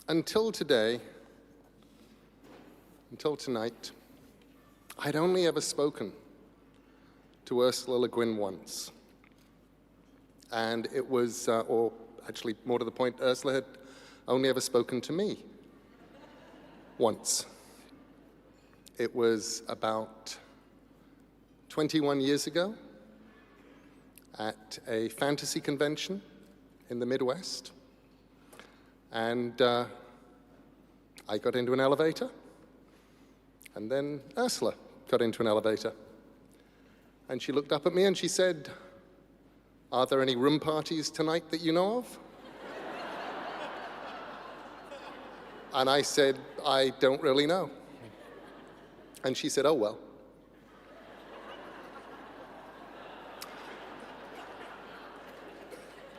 Until today, until tonight, I'd only ever spoken to Ursula K once. And it was, or actually more to the point, Ursula had only ever spoken to me once. It was about 21 years ago at a fantasy convention in the Midwest. And I got into an elevator, and then Ursula got into an elevator. And she looked up at me and she said, "Are there any room parties tonight that you know of?" And I said, "I don't really know." And she said, "Oh, well."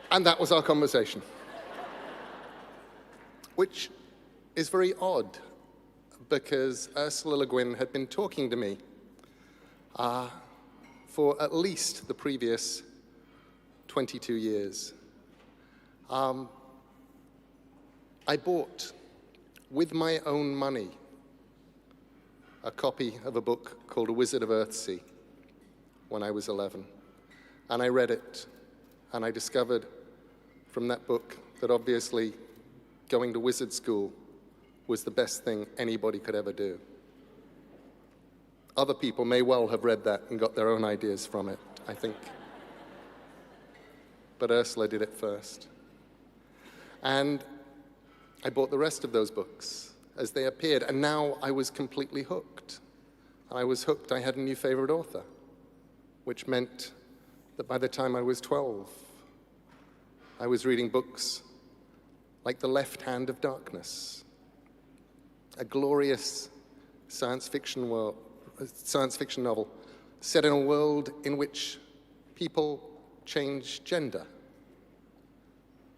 And that was our conversation. Which is very odd, because Ursula K had been talking to me for at least the previous 22 years. I bought, with my own money, a copy of a book called A Wizard of Earthsea when I was 11. And I read it, and I discovered from that book that obviously going to wizard school was the best thing anybody could ever do. Other people may well have read that and got their own ideas from it, I think. But Ursula did it first. And I bought the rest of those books as they appeared, and now I was completely hooked. And I was hooked. I had a new favorite author, which meant that by the time I was 12, I was reading books like The Left Hand of Darkness, a glorious science fiction novel set in a world in which people change gender.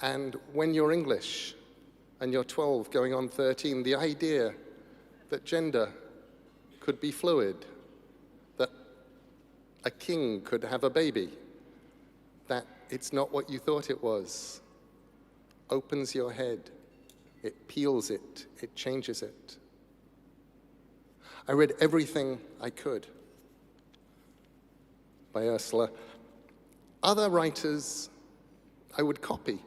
And when you're English and you're 12 going on 13, the idea that gender could be fluid, that a king could have a baby, that it's not what you thought it was, opens your head, it peels it, it changes it. I read everything I could by Ursula. Other writers I would copy.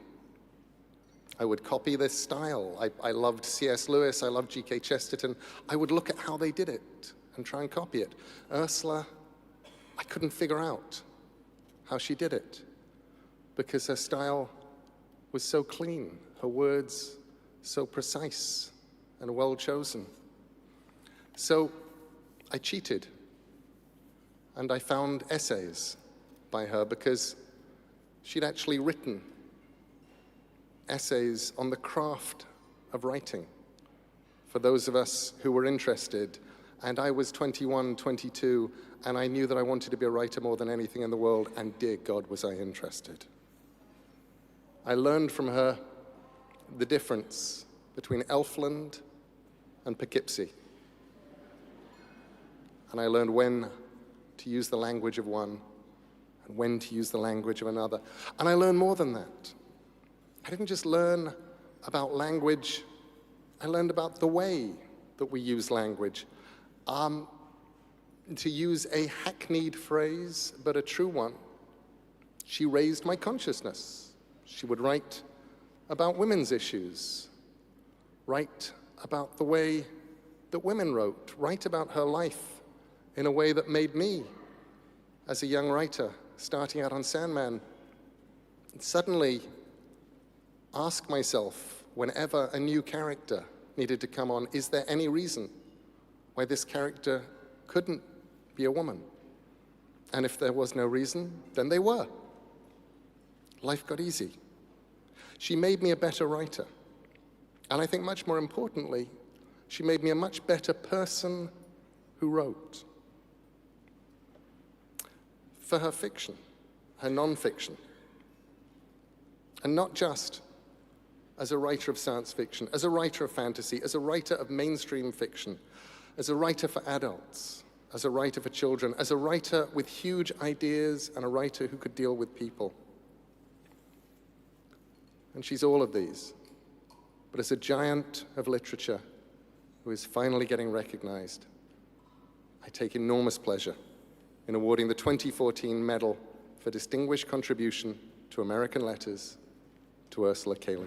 I would copy this style. I loved C.S. Lewis, I loved G.K. Chesterton. I would look at how they did it and try and copy it. Ursula, I couldn't figure out how she did it because her style was so clean, her words so precise and well chosen. So I cheated, and I found essays by her because she'd actually written essays on the craft of writing for those of us who were interested. And I was 21, 22, and I knew that I wanted to be a writer more than anything in the world, and dear God, was I interested. I learned from her the difference between Elfland and Poughkeepsie. And I learned when to use the language of one and when to use the language of another. And I learned more than that. I didn't just learn about language, I learned about the way that we use language. To use a hackneyed phrase, but a true one, she raised my consciousness. She would write about women's issues, write about the way that women wrote, write about her life in a way that made me, as a young writer, starting out on Sandman, suddenly ask myself, whenever a new character needed to come on, is there any reason why this character couldn't be a woman? And if there was no reason, then they were. Life got easy. She made me a better writer. And I think much more importantly, she made me a much better person who wrote. For her fiction, her non-fiction. And not just as a writer of science fiction, as a writer of fantasy, as a writer of mainstream fiction, as a writer for adults, as a writer for children, as a writer with huge ideas and a writer who could deal with people. And she's all of these, but as a giant of literature who is finally getting recognized. I take enormous pleasure in awarding the 2014 Medal for Distinguished Contribution to American Letters to Ursula K.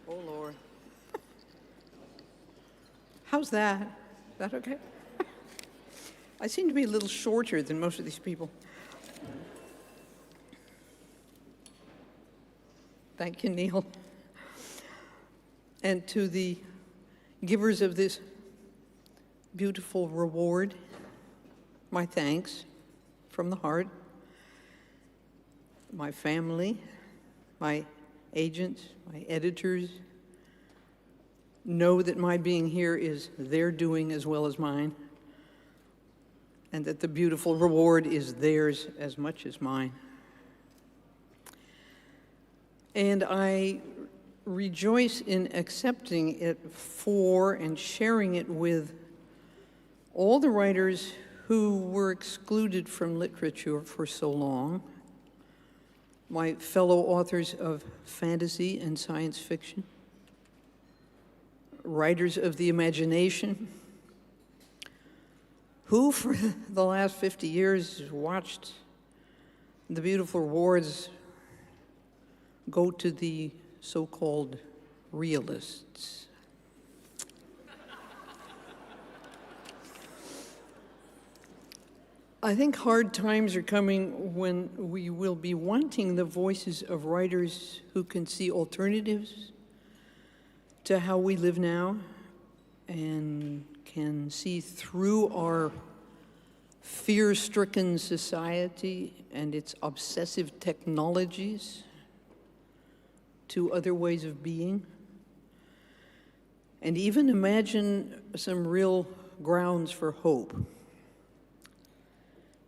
Oh, Lord. How's that? Is that okay? I seem to be a little shorter than most of these people. Thank you, Neil. And to the givers of this beautiful reward, my thanks from the heart. My family, my agents, my editors, know that my being here is their doing as well as mine, and that the beautiful reward is theirs as much as mine. And I rejoice in accepting it for and sharing it with all the writers who were excluded from literature for so long, my fellow authors of fantasy and science fiction, writers of the imagination, who for the last 50 years watched the beautiful rewards go to the so-called realists. I think hard times are coming when we will be wanting the voices of writers who can see alternatives to how we live now and can see through our fear-stricken society and its obsessive technologies to other ways of being, and even imagine some real grounds for hope.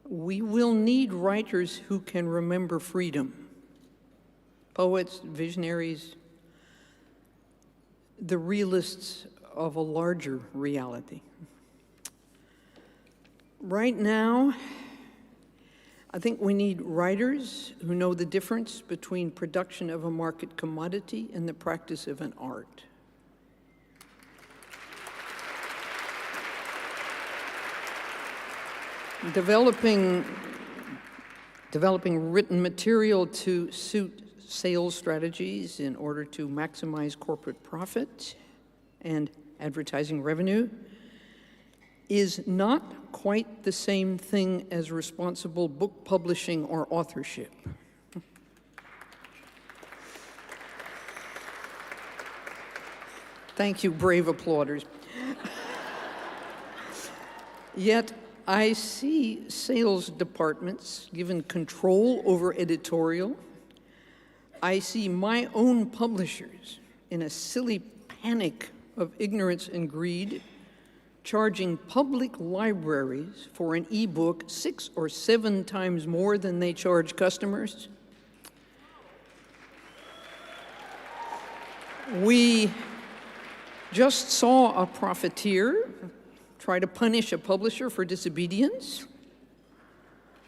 We will need writers who can remember freedom, poets, visionaries, the realists of a larger reality. Right now, I think we need writers who know the difference between production of a market commodity and the practice of an art. Developing written material to suit sales strategies in order to maximize corporate profit and advertising revenue is not quite the same thing as responsible book publishing or authorship. Thank you, brave applauders. Yet, I see sales departments given control over editorial. I see my own publishers in a silly panic of ignorance and greed charging public libraries for an e-book 6 or 7 times more than they charge customers. We just saw a profiteer try to punish a publisher for disobedience,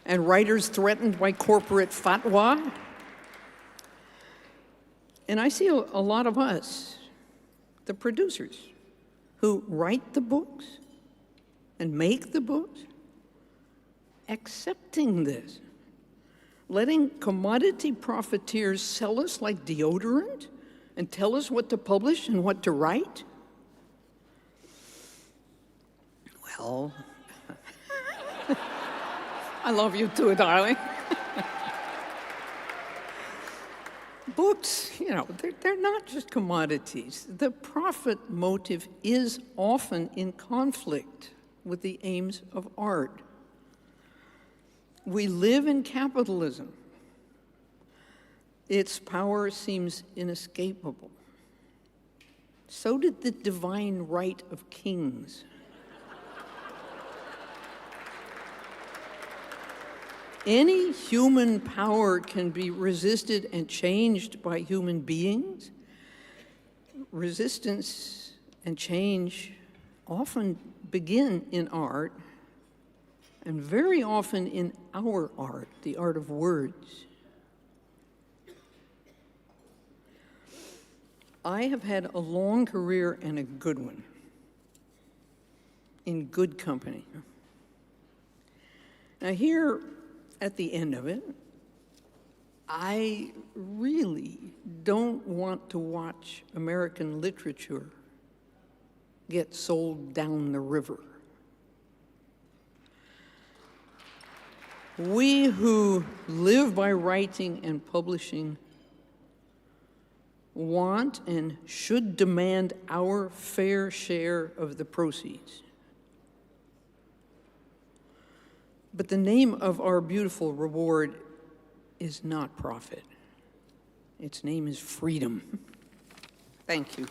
and writers threatened by corporate fatwa. And I see a lot of us, the producers, who write the books and make the books, accepting this, letting commodity profiteers sell us like deodorant and tell us what to publish and what to write. Well, I love you too, darling. Books, they're not just commodities. The profit motive is often in conflict with the aims of art. We live in capitalism. Its power seems inescapable. So did the divine right of kings. Any human power can be resisted and changed by human beings. Resistance and change often begin in art, and very often in our art, the art of words. I have had a long career and a good one, in good company. Now here, at the end of it, I really don't want to watch American literature get sold down the river. We who live by writing and publishing want and should demand our fair share of the proceeds. But the name of our beautiful reward is not profit. Its name is freedom. Thank you.